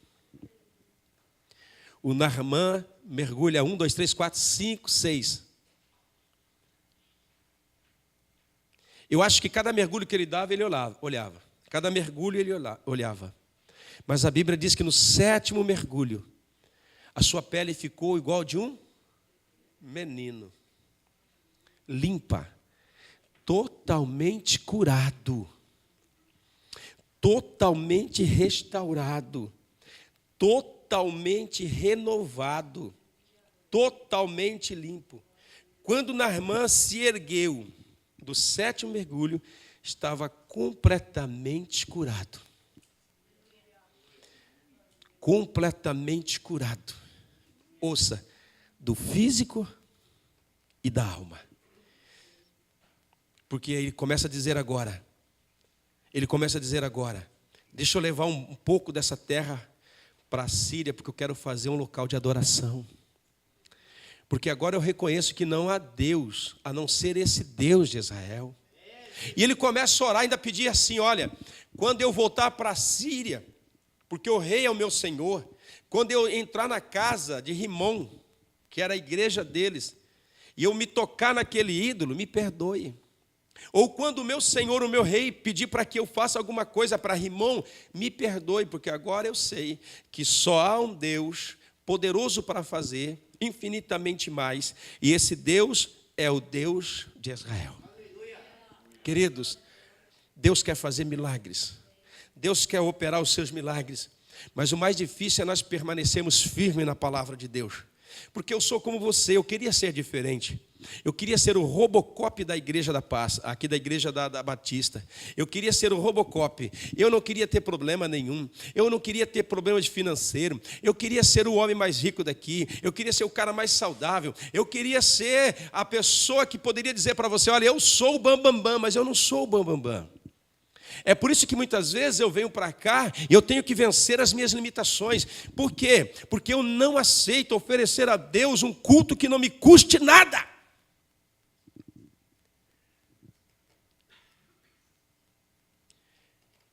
O Naamã mergulha 1, 2, 3, 4, 5, 6. Eu acho que cada mergulho que ele dava, ele olhava. Cada mergulho ele olhava. Mas a Bíblia diz que no 7º mergulho, a sua pele ficou igual de um menino. Limpa. Totalmente curado. Totalmente restaurado. Totalmente renovado. Totalmente limpo. Quando Naamã se ergueu do 7º mergulho, estava completamente curado. Completamente curado. Ouça, do físico e da alma. Porque ele começa a dizer agora, deixa eu levar um pouco dessa terra para a Síria, porque eu quero fazer um local de adoração. Porque agora eu reconheço que não há Deus, a não ser esse Deus de Israel. E ele começa a orar, ainda pedir assim: olha, quando eu voltar para a Síria, porque o rei é o meu Senhor, quando eu entrar na casa de Rimon, que era a igreja deles, e eu me tocar naquele ídolo, me perdoe. Ou quando o meu Senhor, o meu rei, pedir para que eu faça alguma coisa para Rimon, me perdoe, porque agora eu sei que só há um Deus poderoso para fazer infinitamente mais, e esse Deus é o Deus de Israel. Queridos, Deus quer fazer milagres, Deus quer operar os seus milagres, mas o mais difícil é nós permanecermos firmes na palavra de Deus. Porque eu sou como você, eu queria ser diferente. Eu queria ser o Robocop da Igreja da Paz, aqui da Igreja da Batista. Eu queria ser o Robocop. Eu não queria ter problema nenhum. Eu não queria ter problema de financeiro. Eu queria ser o homem mais rico daqui. Eu queria ser o cara mais saudável. Eu queria ser a pessoa que poderia dizer para você: olha, eu sou o bambambam, mas eu não sou o bambambam. É por isso que muitas vezes eu venho para cá e eu tenho que vencer as minhas limitações. Por quê? Porque eu não aceito oferecer a Deus um culto que não me custe nada.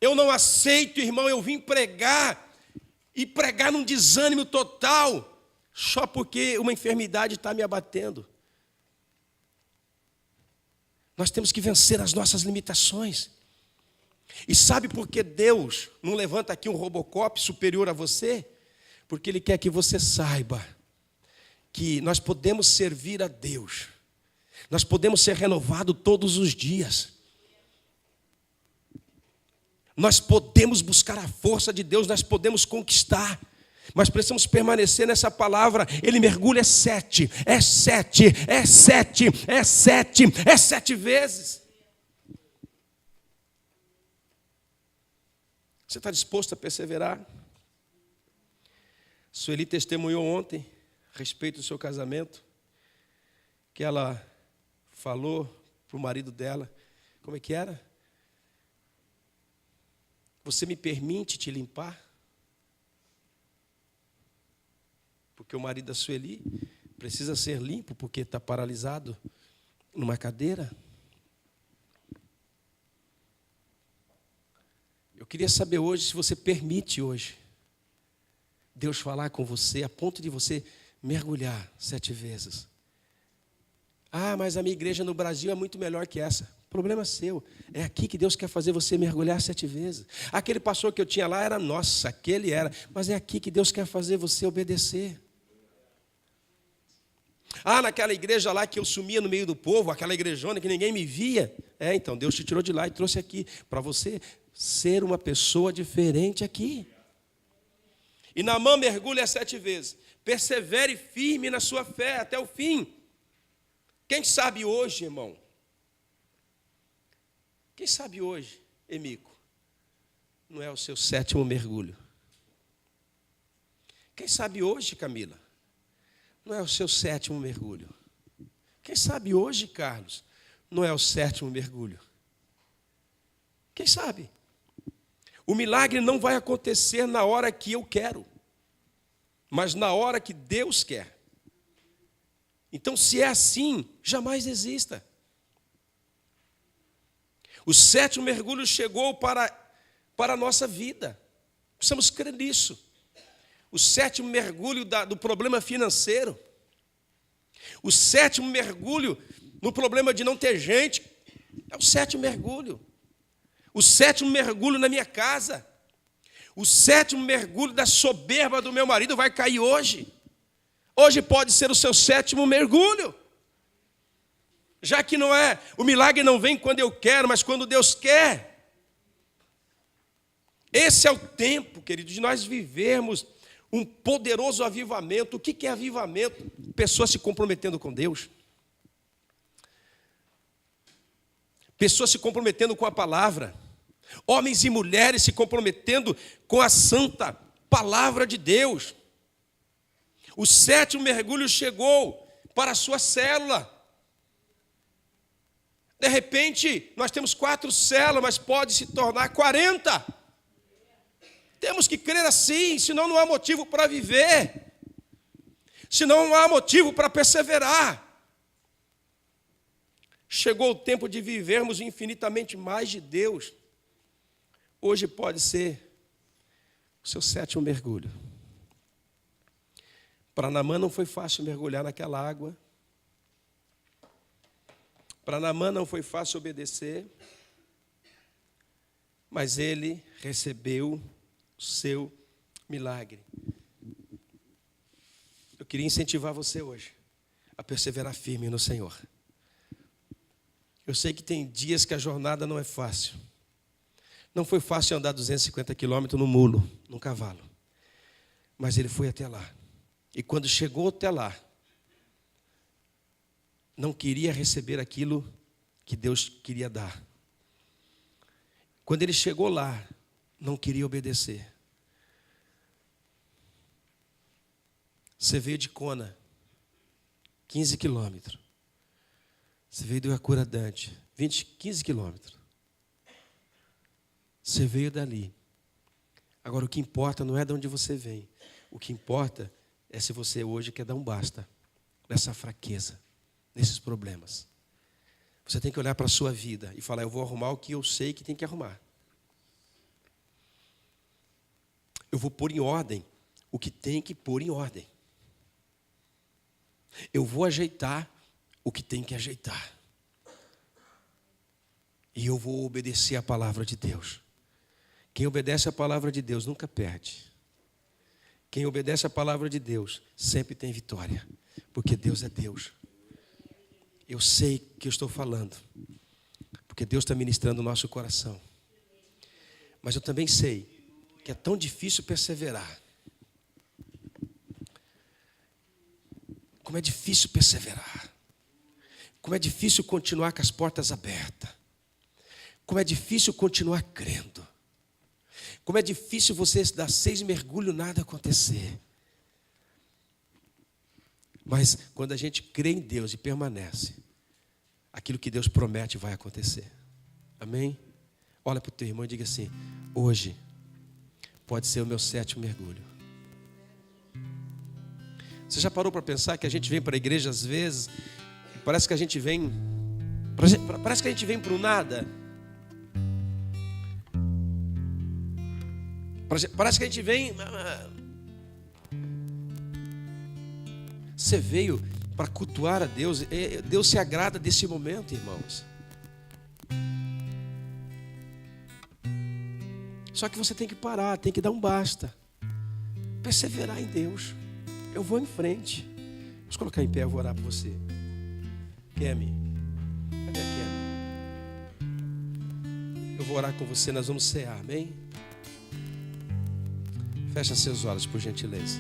Eu não aceito, irmão, eu vim pregar e pregar num desânimo total, só porque uma enfermidade está me abatendo. Nós temos que vencer as nossas limitações. E sabe por que Deus não levanta aqui um Robocop superior a você? Porque Ele quer que você saiba que nós podemos servir a Deus. Nós podemos ser renovados todos os dias. Nós podemos buscar a força de Deus, nós podemos conquistar. Mas precisamos permanecer nessa palavra. Ele mergulha 7, é 7, é 7, é 7, é 7 vezes. Você está disposto a perseverar? Sueli testemunhou ontem a respeito do seu casamento, que ela falou para o marido dela. Como é que era? Você me permite te limpar? Porque o marido da Sueli precisa ser limpo porque está paralisado numa cadeira. Eu queria saber hoje se você permite hoje Deus falar com você a ponto de você mergulhar 7 vezes. Ah, mas a minha igreja no Brasil é muito melhor que essa. Problema seu. É aqui que Deus quer fazer você mergulhar 7 vezes. Aquele pastor que eu tinha lá era nossa, aquele era. Mas é aqui que Deus quer fazer você obedecer. Ah, naquela igreja lá que eu sumia no meio do povo, aquela igrejona que ninguém me via. Então, Deus te tirou de lá e trouxe aqui para você ser uma pessoa diferente aqui. E Naamã mergulha 7 vezes. Persevere firme na sua fé até o fim. Quem sabe hoje, irmão? Quem sabe hoje, Emico, não é o seu 7º mergulho? Quem sabe hoje, Camila, não é o seu 7º mergulho? Quem sabe hoje, Carlos, não é o 7º mergulho? Quem sabe? O milagre não vai acontecer na hora que eu quero, mas na hora que Deus quer. Então, se é assim, jamais desista. O 7º mergulho chegou para a nossa vida. Precisamos crer nisso. O 7º mergulho do problema financeiro. O 7º mergulho no problema de não ter gente. É o 7º mergulho. O 7º mergulho na minha casa. O 7º mergulho da soberba do meu marido vai cair hoje. Hoje pode ser o seu 7º mergulho. Já que não é, o milagre não vem quando eu quero, mas quando Deus quer. Esse é o tempo, queridos, de nós vivermos um poderoso avivamento. O que é avivamento? Pessoas se comprometendo com Deus. Pessoas se comprometendo com a palavra. Homens e mulheres se comprometendo com a santa palavra de Deus. O 7º mergulho chegou para a sua célula. De repente, nós temos 4 células, mas pode se tornar 40. Temos que crer assim, senão não há motivo para viver. Senão não há motivo para perseverar. Chegou o tempo de vivermos infinitamente mais de Deus. Hoje pode ser o seu 7º mergulho. Para Naamã não foi fácil mergulhar naquela água. Para Naamã não foi fácil obedecer, mas ele recebeu o seu milagre. Eu queria incentivar você hoje a perseverar firme no Senhor. Eu sei que tem dias que a jornada não é fácil. Não foi fácil andar 250 quilômetros no mulo, num cavalo. Mas ele foi até lá. E quando chegou até lá, não queria receber aquilo que Deus queria dar. Quando ele chegou lá, não queria obedecer. Você veio de Kona, 15 quilômetros. Você veio do Acuradante, 15 quilômetros. Você veio dali. Agora, o que importa não é de onde você vem. O que importa é se você hoje quer dar um basta nessa fraqueza, nesses problemas. Você tem que olhar para a sua vida e falar, eu vou arrumar o que eu sei que tem que arrumar. Eu vou pôr em ordem o que tem que pôr em ordem. Eu vou ajeitar o que tem que ajeitar. E eu vou obedecer a palavra de Deus. Quem obedece a palavra de Deus nunca perde. Quem obedece a palavra de Deus sempre tem vitória. Porque Deus é Deus. Eu sei que eu estou falando. Porque Deus está ministrando o nosso coração. Mas eu também sei que é tão difícil perseverar. Como é difícil perseverar. Como é difícil continuar com as portas abertas. Como é difícil continuar crendo. Como é difícil você dar 6 mergulhos e nada acontecer. Mas quando a gente crê em Deus e permanece, aquilo que Deus promete vai acontecer. Amém? Olha para o teu irmão e diga assim: hoje pode ser o meu 7º mergulho. Você já parou para pensar que a gente vem para a igreja às vezes, parece que a gente vem para o nada? Parece que a gente vem. Você veio para cultuar a Deus. Deus se agrada desse momento, irmãos. Só que você tem que parar, tem que dar um basta. Perseverar em Deus. Eu vou em frente. Vamos colocar em pé, eu vou orar por você. Kemi, cadê a Kemi? Eu vou orar com você, nós vamos cear, amém? Fecha seus olhos, por gentileza.